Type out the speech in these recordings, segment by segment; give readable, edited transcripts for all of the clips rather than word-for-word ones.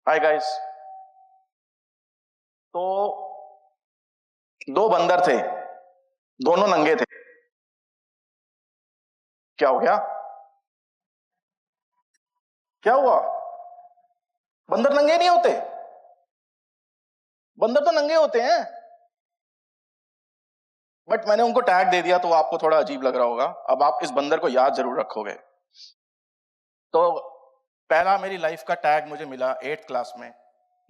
Hi guys. तो दो बंदर थे, दोनों नंगे थे। क्या हो गया? क्या हुआ? बंदर नंगे नहीं होते। बंदर तो नंगे होते हैं। बट मैंने उनको टैग दे दिया तो आपको थोड़ा अजीब लग रहा होगा। अब आप इस बंदर को याद जरूर रखोगे। तो पहला मेरी लाइफ का टैग मुझे मिला 8th क्लास में,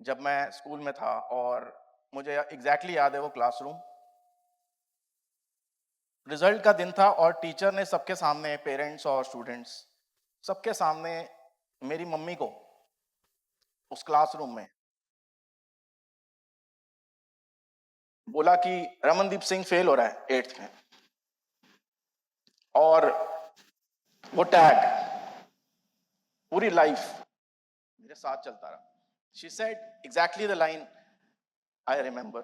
जब मैं स्कूल में था। और मुझे एग्जैक्टली याद है वो क्लासरूम। रिजल्ट का दिन था और टीचर ने सबके सामने, पेरेंट्स और स्टूडेंट्स सबके सामने, मेरी मम्मी को उस क्लासरूम में बोला कि रमनदीप सिंह फेल हो रहा है 8th में। और वो टैग पूरी लाइफ मेरे साथ चलता रहा। She said exactly the line I remember,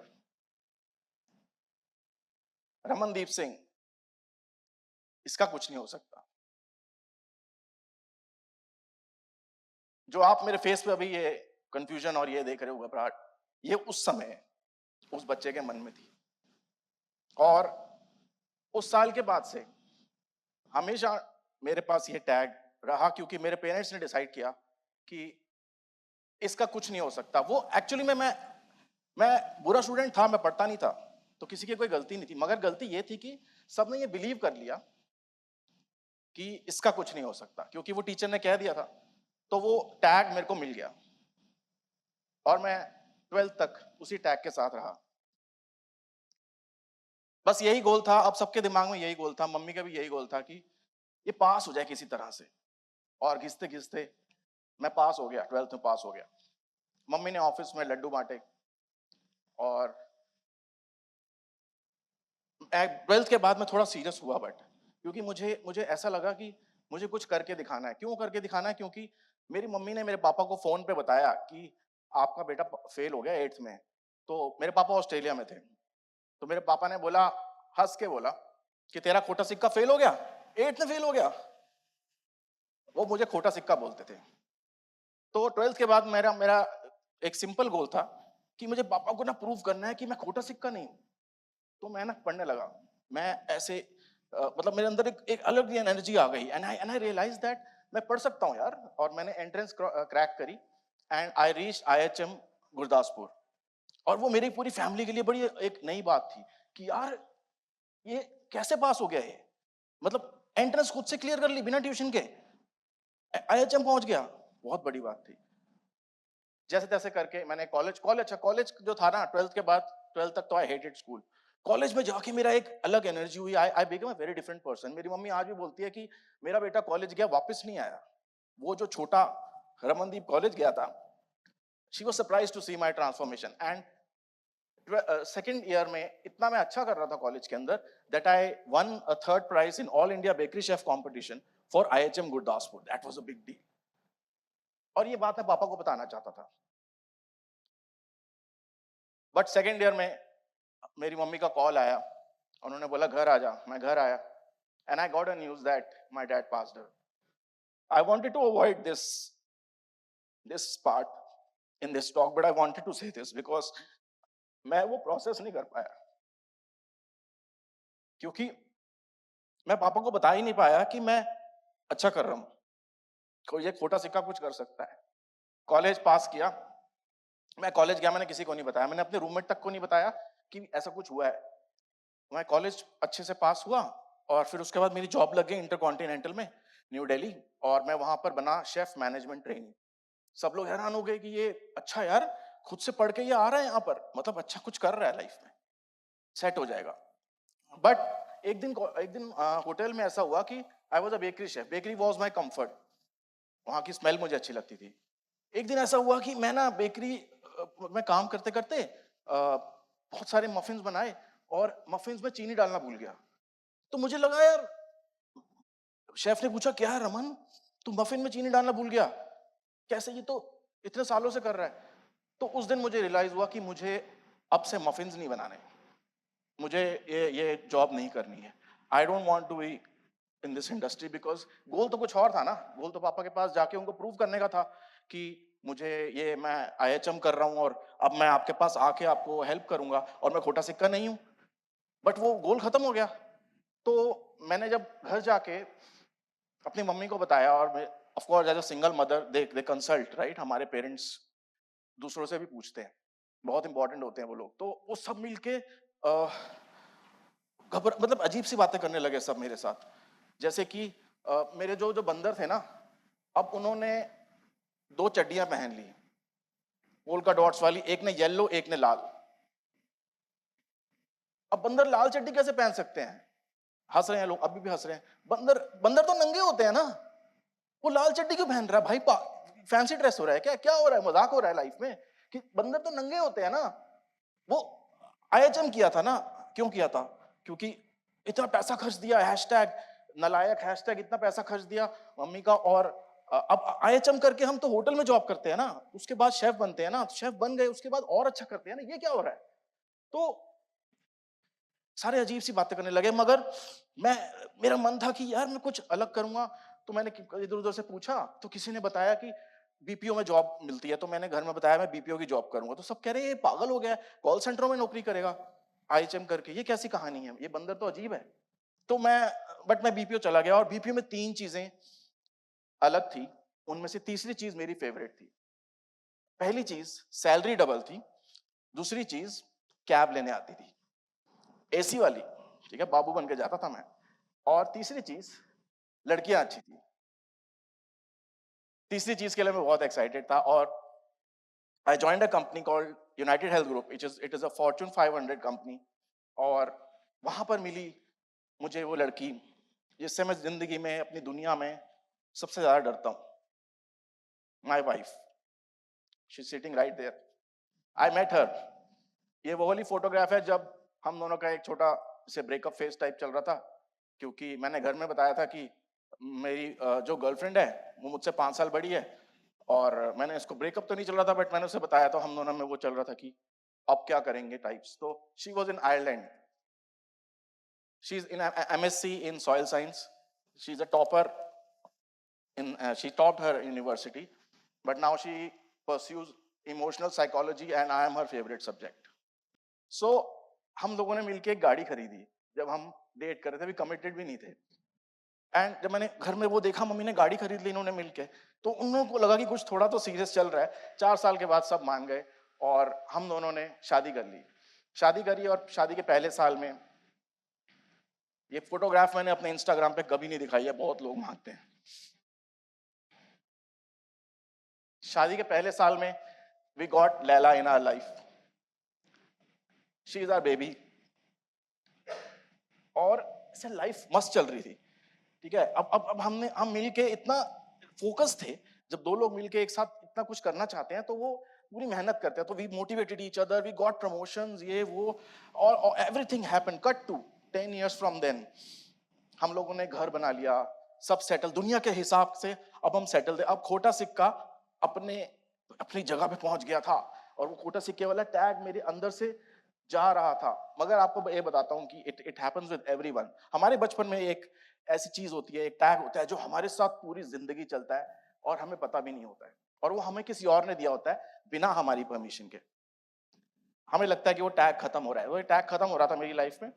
Ramandeep Singh, इसका कुछ नहीं हो सकता। जो आप मेरे फेस पे अभी ये कंफ्यूजन और ये देख रहे हो, घबराहट, ये उस समय उस बच्चे के मन में थी। और उस साल के बाद से हमेशा मेरे पास ये टैग रहा, क्योंकि मेरे पेरेंट्स ने डिसाइड किया कि इसका कुछ नहीं हो सकता। वो एक्चुअली में मैं बुरा स्टूडेंट था, मैं पढ़ता नहीं था, तो किसी की कोई गलती नहीं थी। मगर गलती ये थी कि सबने ये बिलीव कर लिया कि इसका कुछ नहीं हो सकता, क्योंकि वो टीचर ने कह दिया था। तो वो टैग मेरे को मिल गया और मैं 12th तक उसी टैग के साथ रहा। बस यही गोल था, अब सबके दिमाग में यही गोल था, मम्मी का भी यही गोल था कि ये पास हो जाए किसी तरह से। और घिसते घिसते मैं पास हो गया, 12th में पास हो गया। मम्मी ने ऑफिस में लड्डू बांटे। और 12th के बाद मैं थोड़ा सीरियस हुआ, बट क्योंकि मुझे मुझे ऐसा लगा कि मुझे कुछ करके दिखाना है। क्यों करके दिखाना है? क्योंकि मेरी मम्मी ने मेरे पापा को फोन पे बताया कि आपका बेटा फेल हो गया 8th में। तो मेरे पापा ऑस्ट्रेलिया में थे। तो मेरे पापा ने बोला, हंस के बोला कि तेरा खोटा सिक्का फेल हो गया, 8th में फेल हो गया। वो मुझे खोटा सिक्का बोलते थे। तो 12th के बाद मेरा मेरा एक सिंपल गोल था कि मुझे पापा को ना प्रूव करना है कि मैं खोटा सिक्का नहीं हूं। तो मैं ना पढ़ने लगा। मैं ऐसे मतलब मेरे अंदर एक अलग ही एनर्जी आ गई, एंड आई रियलाइज दैट मैं पढ़ सकता हूँ यार। और मैंने एंट्रेंस क्रैक करी and I reach IHM Gurdaspur. और वो मेरी पूरी फैमिली के लिए बड़ी एक नई बात थी कि यार ये कैसे पास हो गया ये। मतलब एंट्रेंस खुद से क्लियर कर ली बिना ट्यूशन के, IHM पहुंच गया। बहुत बड़ी बात थी। जैसे तैसे करके मैंने कॉलेज जो था ना 12th के बाद, 12th तक तो आई हेटेड स्कूल। कॉलेज में जाके मेरा एक अलग एनर्जी हुई। I I become a very different person. मेरी मम्मी आज भी बोलती है कि मेरा बेटा कॉलेज गया, वापस नहीं आया। वो जो छोटा रमनदीप कॉलेज गया था, she was surprised to see my transformation. And second year में इतना मैं अच्छा कर रहा था कॉलेज के अंदर that I won a third prize in all India bakery chef competition for IHM Gurdaspur. That was a big deal. और ये बात मैं पापा को बताना चाहता था। बट सेकेंड ईयर में मेरी मम्मी का कॉल आया। उन्होंने बोला घर आ जा। मैं घर आया and I got a news that my dad passed away. I wanted to avoid this part in this talk, but I wanted to say this because मैं वो प्रोसेस नहीं कर पाया, क्योंकि मैं पापा को बता ही नहीं पाया कि मैं अच्छा कर रहा हूं। कोई एक खोटा सिक्का कुछ कर सकता है। कॉलेज पास किया। मैं कॉलेज गया, मैंने किसी को नहीं बताया, मैंने अपने रूममेट तक को नहीं बताया कि ऐसा कुछ हुआ है। मैं कॉलेज अच्छे से पास हुआ और फिर उसके बाद मेरी जॉब लग गई इंटरकॉन्टिनेंटल में, न्यू दिल्ली। और मैं वहां पर बना शेफ मैनेजमेंट ट्रेनिंग। सब लोग हैरान हो गए कि ये अच्छा यार, खुद से पढ़ के ये आ रहा है यहाँ पर, मतलब अच्छा कुछ कर रहा है लाइफ में, सेट हो जाएगा। बट एक दिन होटल में ऐसा हुआ कि I was a bakery chef. Bakery was my comfort. वहां की स्मेल मुझे अच्छी लगती थी। एक दिन ऐसा हुआ कि मैं ना बेकरी में काम करते करते बहुत सारे मफिन्स बनाए और मफिन्स में चीनी डालना भूल गया। तो मुझे लगा यार, शेफ ने पूछा क्या है रमन, तू मफिन में चीनी डालना भूल गया कैसे, ये तो इतने सालों से कर रहा है। तो उस दिन मुझे रियलाइज हुआ कि मुझे अब से मफिन्स नहीं बनाने, मुझे ये जॉब नहीं करनी है। I don't want to be in this industry because goal तो कुछ और था ना। गोल तो पापा के पास जाके उनको प्रूव करने का था कि मुझे ये मैं आईएचएम कर रहा हूँ और अब मैं आपके पास आके आपको हेल्प करूंगा और मैं खोटा सिक्का नहीं हूँ। बट वो गोल खत्म हो गया। तो मैंने जब घर जाके अपनी मम्मी को बताया, और मैं of course as a single mother they consult, right, हमारे पेरेंट्स दूसरों से भी पूछते हैं, बहुत इंपॉर्टेंट होते हैं वो लोग। तो वो सब मिलके घबर मतलब अजीब सी बातें करने लगे सब मेरे साथ। जैसे कि मेरे जो जो बंदर थे ना, अब उन्होंने दो चड्डियां पहन ली पोल्का डॉट्स वाली, एक ने येलो एक ने लाल। अब बंदर लाल चड्डी कैसे पहन सकते हैं? हंस रहे हैं लोग, अभी भी हंस रहे हैं। बंदर बंदर तो नंगे होते हैं ना, वो लाल चड्डी क्यों पहन रहा है भाई? फैंसी ड्रेस हो रहा है क्या? क्या हो रहा है? मजाक हो रहा है लाइफ में कि बंदर तो नंगे होते हैं ना। वो आईएचएम किया था ना। क्यों किया था? क्योंकि इतना पैसा खर्च दिया, हैशटैग नालायक, हैशटैग इतना पैसा खर्च दिया मम्मी का। और अब आईएचएम करके हम तो होटल में जॉब करते हैं ना, उसके बाद शेफ बनते हैं ना, शेफ बन गए उसके बाद और अच्छा करते हैं ना, ये क्या हो रहा है? तो सारे अजीब सी बातें करने लगे। मगर मैं मेरा मन था कि यार मैं कुछ अलग करूंगा। तो मैंने इधर उधर से पूछा, तो किसी ने बताया कि बीपीओ में जॉब मिलती है। तो मैंने घर में बताया मैं बीपीओ की जॉब करूंगा। तो सब कह रहे हैं ये पागल हो गया है, कॉल सेंटरों में नौकरी करेगा आईएचएम करके, ये कैसी कहानी है, ये बंदर तो अजीब है। तो मैं बीपीओ चला गया, और बीपीओ में तीन चीजें अलग थी, उनमें से तीसरी चीज मेरी फेवरेट थी। पहली चीज सैलरी डबल थी, दूसरी चीज कैब लेने आती थी, एसी वाली, ठीक है, बाबू बन के जाता था मैं। और तीसरी चीज लड़कियां अच्छी थी। तीसरी चीज के लिए मैं बहुत एक्साइटेड था, और I joined a company called United health group, it is a Fortune 500 company. और वहां पर मिली मुझे वो लड़की जिससे मैं जिंदगी में, अपनी दुनिया में सबसे ज्यादा डरता हूँ, my wife. She sitting right there, I met her. ये वो वाली फोटोग्राफ है जब हम दोनों का एक छोटा से ब्रेकअप फेज टाइप चल रहा था। क्योंकि मैंने घर में बताया था कि मेरी जो गर्लफ्रेंड है वो मुझसे 5 साल बड़ी है, और मैंने इसको ब्रेकअप तो नहीं चल रहा था, बट मैंने उसे बताया, तो हम दोनों में वो चल रहा था कि अब क्या करेंगे टाइप्स। तो she was in Ireland, she is in MSc in soil science, she is a topper in she topped her university, but now she pursues emotional psychology and I am her favorite subject. So हम लोगों ने मिलके एक गाड़ी खरीदी जब हम date कर रहे थे, अभी कमिटेड भी नहीं थे। एंड जब मैंने घर में वो देखा, मम्मी ने गाड़ी खरीद ली इन्होंने मिलके, तो उन लोगों को लगा कि कुछ थोड़ा तो सीरियस चल रहा है। 4 साल के बाद सब मान गए, और हम दोनों ने शादी कर ली। शादी करी, और शादी के पहले साल में, ये फोटोग्राफ मैंने अपने इंस्टाग्राम पे कभी नहीं दिखाई है, बहुत लोग मांगते हैं। शादी के पहले साल में we got Laila in our life, she is our baby. और ऐसे लाइफ मस्त चल रही थी, ठीक है। अब हम मिलके इतना फोकस थे। जब दो लोग मिलके एक साथ इतना कुछ करना चाहते हैं तो वो पूरी मेहनत करते हैं। तो we motivated each other, we got promotions, ये वो, और everything happened. Cut to 10 years from then, हम लोगों ने घर बना लिया, सब सेटल दुनिया के हिसाब से। अब हम सेटल थे। अब खोटा सिक्का अपने अपनी जगह पे पहुंच गया था, और वो खोटा सिक्के वाला टैग मेरे अंदर से जा रहा था। मगर आपको ये बताता हूँ कि it it happens with everyone. हमारे बचपन में एक ऐसी चीज होती है, एक टैग होता है जो हमारे साथ पूरी जिंदगी चलता है, और हमें पता भी नहीं होता है, और वो हमें किसी और ने दिया होता है बिना हमारी परमिशन के। हमें लगता है कि वो टैग खत्म हो रहा है। वो टैग खत्म हो रहा था मेरी लाइफ में।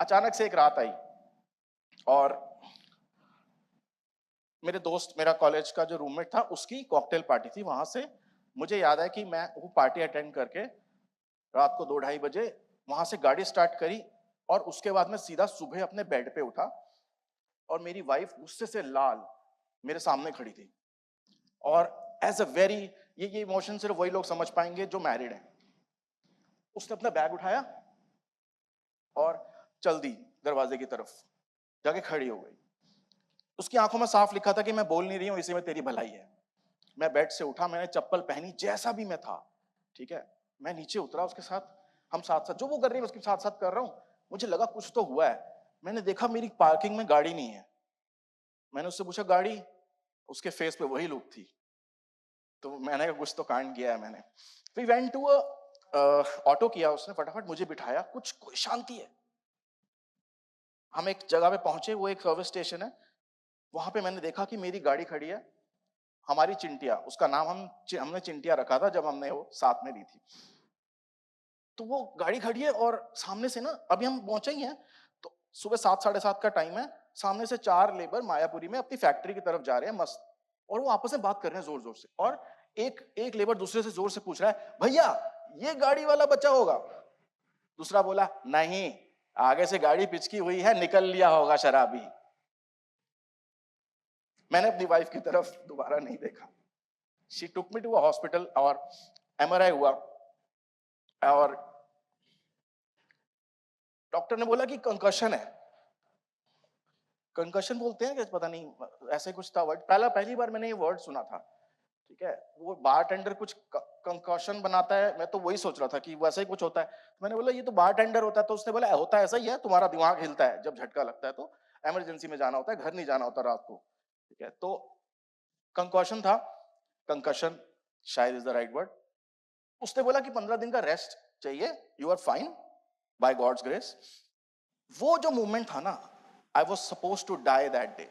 अचानक से एक रात आई, और मेरे दोस्त, मेरा कॉलेज का जो रूममेट था, उसकी कॉकटेल पार्टी थी। वहां से मुझे याद है कि मैं वो पार्टी अटेंड करके रात को 2-2:30 बजे वहां से गाड़ी स्टार्ट करी, और उसके बाद मैं सीधा सुबह अपने बेड पे उठा, और मेरी वाइफ गुस्से से लाल मेरे सामने खड़ी थी। और एज अ वेरी, ये इमोशन सिर्फ वही लोग समझ पाएंगे जो मैरिड हैं। उसने अपना बैग उठाया और चल दी दरवाजे की तरफ, जाके खड़ी हो गई। उसकी आंखों में साफ लिखा था कि मैं बोल नहीं रही हूं, इसी में तेरी भलाई है। मैं बेड से उठा, मैंने चप्पल पहनी, जैसा भी मैं था, ठीक है, मैं नीचे उतरा उसके साथ। हम साथ साथ जो वो कर रही है उसके साथ साथ कर रहा हूँ। मुझे लगा कुछ तो हुआ है। मैंने देखा मेरी पार्किंग में गाड़ी नहीं है। मैंने उससे पूछा गाड़ी, उसके फेस पे वही लुक थी। तो मैंने कहा कुछ तो कांड किया है मैंने। वी वेंट टू ऑटो किया उसने, फटाफट मुझे बिठाया, कुछ कोई शांति है। हम एक जगह पे पहुंचे, वो एक सर्विस स्टेशन है। वहां पे मैंने देखा कि मेरी गाड़ी खड़ी है। हमारी चिंटिया, उसका नाम हमने चिंटिया रखा था जब हमने वो साथ में ली थी। तो वो गाड़ी खड़ी है और सामने से ना, अभी हम पहुंचे ही हैं, तो सुबह 7 साढ़े 7 का टाइम है, सामने से 4 लेबर मायापुरी में अपनी फैक्ट्री की तरफ जा रहे हैं मस्त, और वो आपस में बात कर रहे हैं जोर जोर से, और एक एक लेबर दूसरे से जोर से पूछ रहा है, भैया ये गाड़ी वाला बचा होगा? दूसरा बोला, नहीं, आगे से गाड़ी पिचकी हुई है, निकल लिया होगा शराबी। मैंने अपनी वाइफ की तरफ दोबारा नहीं देखा। She took me to a hospital और एमआरआई हुआ, और डॉक्टर ने बोला कि कंकशन है। कंकशन बोलते हैं कि पता नहीं, ऐसे कुछ था वर्ड, पहली बार मैंने ये वर्ड सुना था। ठीक है, वो बारटेंडर कुछ कंकशन बनाता है, मैं तो वही सोच रहा था कि वैसा ही कुछ होता है। तो मैंने बोला ये तो बारटेंडर होता है, तो उसने बोला होता ऐसा ही है, तुम्हारा दिमाग हिलता है जब झटका लगता है, तो इमरजेंसी में जाना होता है, घर नहीं जाना होता रात को। ठीक है, तो कंकशन था, कंकशन शायद इज द राइट वर्ड। उसने बोला कि 15 दिन का रेस्ट चाहिए, you are fine by God's grace. वो जो मूवमेंट था ना, I was suppose to die that day.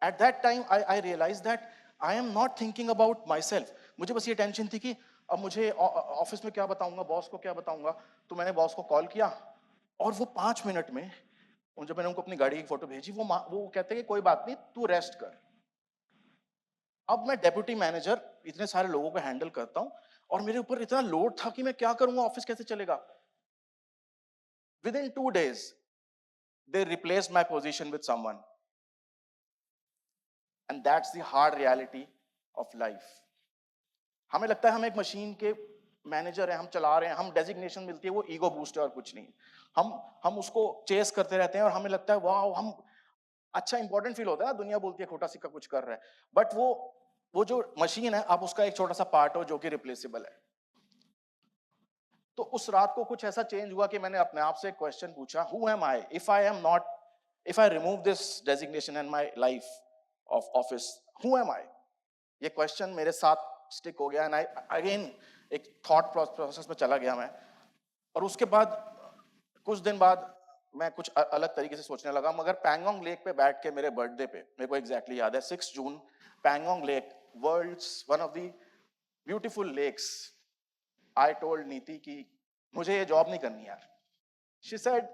At that time I realize that I am not thinking about myself. मुझे बस ये टेंशन थी कि अब मुझे ऑफिस में क्या बताऊंगा, बॉस को क्या बताऊंगा। तो मैंने बॉस को कॉल किया, और वो 5 मिनट में, जब मैंने उनको अपनी गाड़ी की फोटो भेजी, वो कहते हैं कि कोई बात नहीं, तू रेस्ट कर। अब मैं डेप्यूटी मैनेजर इतने सारे लोगों को हैंडल करता हूं, और मेरे ऊपर इतना लोड था कि मैं क्या करूंगा, ऑफिस कैसे चलेगा। With in 2 days they replaced my position with someone, and that's the hard reality of life. हमें लगता है हम एक मशीन के मैनेजर हैं, हम चला रहे हैं, हम डेजिग्नेशन मिलती है, वो ईगो बूस्ट है और कुछ नहीं। हम उसको चेस करते रहते हैं, और हमें लगता है वाह, हम अच्छा, इंपॉर्टेंट फील होता है ना, दुनिया बोलती है खोटा सिक्का कुछ कर रहा है, बट वो जो मशीन है, आप उसका एक छोटा सा पार्ट हो जो कि रिप्लेसेबल है। तो उस रात को कुछ ऐसा चेंज हुआ कि मैंने अपने आप से क्वेश्चन पूछा, who am I if I am not, if I remove this designation in my life of office, who am I? ये क्वेश्चन मेरे साथ स्टिक हो गया, एंड आई अगेन एक थॉट प्रोसेस में चला गया मैं। और उसके बाद कुछ दिन बाद मैं कुछ अलग तरीके से सोचने लगा। मगर पैंगोंग लेक पे बैठ के मेरे बर्थडे पे, मेरे को एग्जैक्टली याद है, 6 June, Pangong lake, world's one of the beautiful lakes. I told Niti कि मुझे ये जॉब नहीं करनी यार। शी सेड,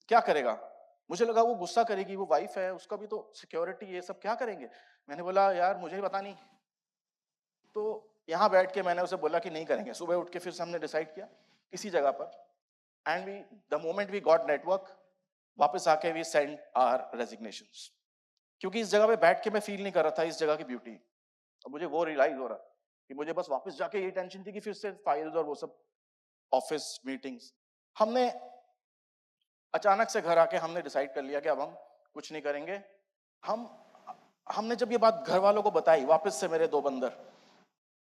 क्या करेगा? मुझे लगा वो गुस्सा करेगी, वो वाइफ है, उसका भी तो सिक्योरिटी, ये सब क्या करेंगे। मैंने बोला यार मुझे ही पता नहीं। तो यहाँ बैठ के मैंने उसे बोला कि नहीं करेंगे। सुबह उठ के फिर से हमने डिसाइड किया किसी जगह पर, and we the moment we got network, वापस आके वी सेंड आवर रेजिग्नेशंस। क्योंकि इस जगह पे बैठ के मैं फील नहीं कर रहा था इस जगह की ब्यूटी। और मुझे वो रियलाइज हो रहा कि मुझे बस वापस जाके ये टेंशन थी कि फिर से फाइल्स और वो सब ऑफिस मीटिंग्स। हमने अचानक से घर आके हमने डिसाइड कर लिया कि अब हम कुछ नहीं करेंगे। हम हमने जब ये बात घर वालों को बताई, वापस से मेरे 2 बंदर,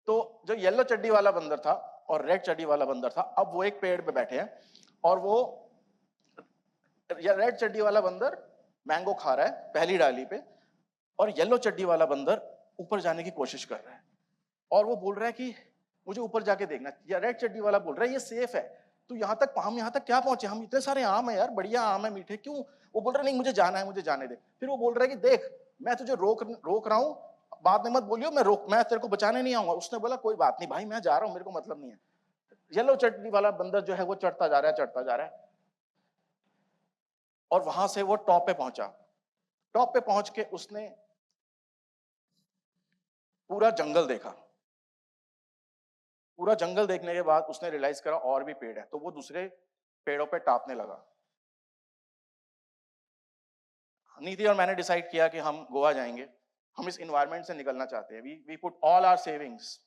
तो जो येलो चड्डी वाला बंदर था और रेड चड्डी वाला बंदर था, अब वो एक पेड़ पे बैठे हैं, और वो रेड चड्डी वाला बंदर मैंगो खा रहा है पहली डाली पे, और येलो चड्डी वाला बंदर ऊपर जाने की कोशिश कर रहा है, और वो बोल रहा है कि मुझे ऊपर जाके देखना। या रेड चड्डी वाला बोल रहा है ये सेफ है, तो हम यहाँ तक क्या पहुंचे, हम इतने सारे आम है यार, बढ़िया आम है, मीठे, क्यों? वो बोल रहा है नहीं मुझे जाना है, मुझे जाने दे। फिर वो बोल रहा है कि देख मैं तुझे रोक रहा हूँ, बाद में मत बोलियो मैं तेरे को बचाने नहीं आऊंगा। उसने बोला कोई बात नहीं भाई, मैं जा रहा हूँ, मेरे को मतलब नहीं है। येलो चड्डी वाला बंदर जो है वो चढ़ता जा रहा है, चढ़ता जा रहा है, और वहां से वो टॉप पे पहुंचा। टॉप पे पहुंच के उसने पूरा जंगल देखा। पूरा जंगल देखने के बाद उसने रियलाइज करा और भी पेड़ है, तो वो दूसरे पेड़ों पे टापने लगा। नीति और मैंने डिसाइड किया कि हम गोवा जाएंगे, हम इस इन्वायरमेंट से निकलना चाहते हैं। We put all our savings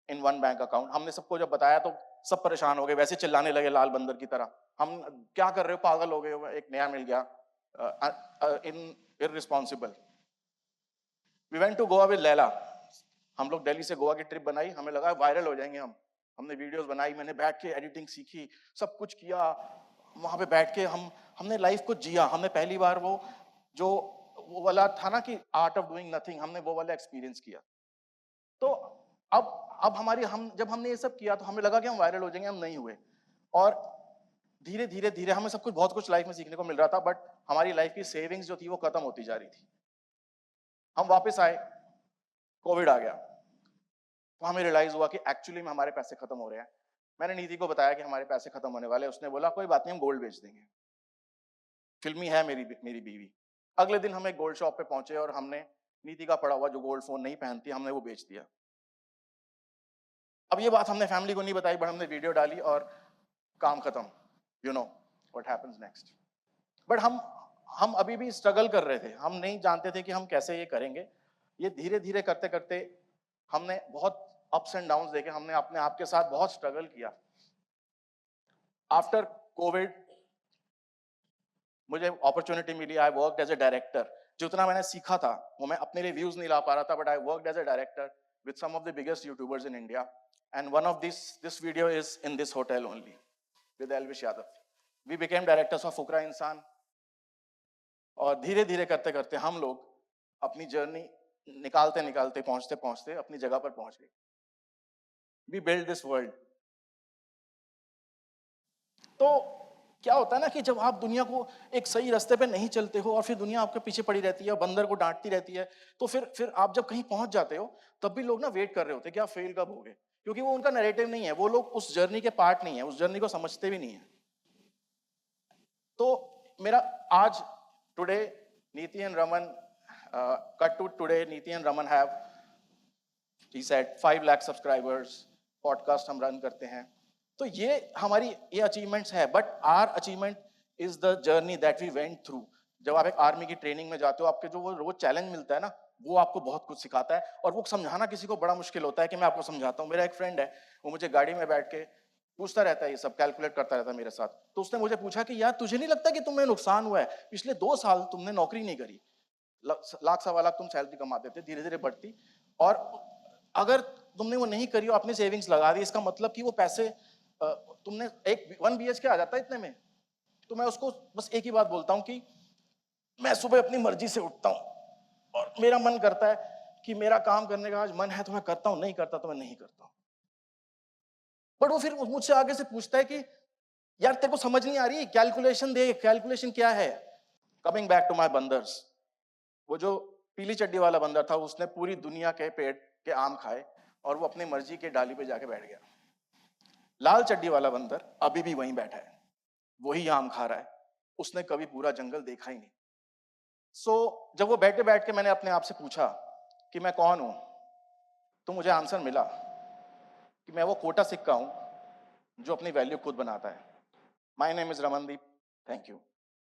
in one bank account. हमने सबको जब बताया तो सब परेशान हो गए, वैसे चिल्लाने लगे लाल बंदर की तरह, हम क्या कर रहे हो, पागल हो गए हो, एक नया मिल गया, in irresponsible. We went to Goa with Laila. हम लोग दिल्ली से गोवा की ट्रिप बनाई, हमें लगा वायरल हो जाएंगे हम। हमने वीडियोस बनाई, मैंने बैठ के एडिटिंग सीखी, सब कुछ किया। वहां पे बैठ के हमने लाइफ को जिया। हमने पहली बार जो वो वाला था ना कि आर्ट ऑफ डूइंग नथिंग, हमने वो वाला एक्सपीरियंस किया। तो अब हम जब हमने ये सब किया तो हमें लगा कि हम वायरल हो जाएंगे, हम नहीं हुए। और धीरे धीरे धीरे हमें सब कुछ, बहुत कुछ लाइफ में सीखने को मिल रहा था, बट हमारी लाइफ की सेविंग्स जो थी वो खत्म होती जा रही थी। हम वापस आए, कोविड आ गया। तो हमें रियलाइज हुआ कि एक्चुअली में हमारे पैसे खत्म हो रहे हैं। मैंने नीति को बताया कि हमारे पैसे खत्म होने वाले हैं। उसने बोला कोई बात नहीं, हम गोल्ड बेच देंगे। फिल्मी है मेरी बीवी। अगले दिन हम एक गोल्ड शॉप पे पहुंचे और हमने नीति का पड़ा हुआ जो गोल्ड फोन नहीं पहनती, हमने वो बेच दिया। अब ये बात हमने फैमिली को नहीं बताई, बट हमने वीडियो डाली और काम खत्म। You know what happens next. But हम अभी भी स्ट्रगल कर रहे थे। हम नहीं जानते थे कि हम कैसे ये करेंगे। ये धीरे धीरे करते करते हमने बहुत अप्स एंड डाउन्स देखे, हमने अपने आप के साथ बहुत स्ट्रगल किया। आफ्टर कोविड मुझे अपॉर्चुनिटी मिली, I worked as a director. जितना मैंने सीखा था वो मैं अपने लिए व्यूज नहीं ला पा रहा था, but I worked as a director with some of the biggest YouTubers in India, and one of this video is in this hotel only with Elvish Yadav. We became directors of Fukra Insaan. और धीरे धीरे करते करते हम लोग अपनी जर्नी निकालते निकालते पहुंचते पहुंचते अपनी जगह पर पहुंच गए। We build this world. तो क्या होता है ना कि जब आप दुनिया को एक सही रास्ते पे नहीं चलते हो और फिर दुनिया आपके पीछे पड़ी रहती है, बंदर को डांटती रहती है, तो फिर आप जब कहीं पहुंच जाते हो तब भी लोग ना वेट कर रहे होते हैं कि आप फेल कब होगे, क्योंकि वो उनका नैरेटिव नहीं है, वो लोग उस जर्नी के पार्ट नहीं है, उस जर्नी को समझते भी नहीं है। तो मेरा आज today Niti and Raman cut to today Niti and Raman have he said 5 lakh subscribers, podcast हम रन करते हैं। तो ये हमारी ये अचीवमेंट्स है, but our achievement is the journey that we went through. जब आप एक आर्मी की ट्रेनिंग में जाते हो, आपके जो वो रोज चैलेंज मिलता है ना, वो आपको बहुत कुछ सिखाता है, और वो समझाना किसी को बड़ा मुश्किल होता है कि मैं आपको समझाता हूँ। मेरा एक फ्रेंड है, वो मुझे गाड़ी में बैठ के पूछता रहता है, ये सब कैलकुलेट करता रहता है मेरे साथ। तो उसने मुझे पूछा कि यार तुझे नहीं लगता कि तुम्हें नुकसान हुआ है, पिछले 2 साल तुमने नौकरी नहीं करी, लाख सवा लाख तुम सैलरी कमाते थे, धीरे धीरे बढ़ती, और अगर तुमने वो नहीं करी और अपनी सेविंग्स लगा दी, इसका मतलब कि वो पैसे तुमने एक 1 BHK आ जाता है इतने में। तो मैं उसको बस एक ही बात बोलता हूँ कि मैं सुबह अपनी मर्जी से उठता हूँ और मेरा मन करता है कि मेरा काम करने का आज मन है तो मैं करता हूँ, नहीं करता तो मैं नहीं करता हूँ। बट वो फिर मुझसे आगे से पूछता है कि यार तेरे को समझ नहीं आ रही, कैलकुलेशन दे, कैलकुलेशन क्या है। कमिंग बैक टू माई बंदर्स, वो जो पीली चड्डी वाला बंदर था, उसने पूरी दुनिया के पेड़ के आम खाए और वो अपनी मर्जी के डाली पे जाके बैठ गया। लाल चड्डी वाला बंदर अभी भी वहीं बैठा है, वही आम खा रहा है, उसने कभी पूरा जंगल देखा ही नहीं। जब वो बैठ के मैंने अपने आप से पूछा कि मैं कौन हूं, तो मुझे आंसर मिला कि मैं वो कोटा सिक्का हूं जो अपनी वैल्यू खुद बनाता है। My name is Ramandeep. Thank you.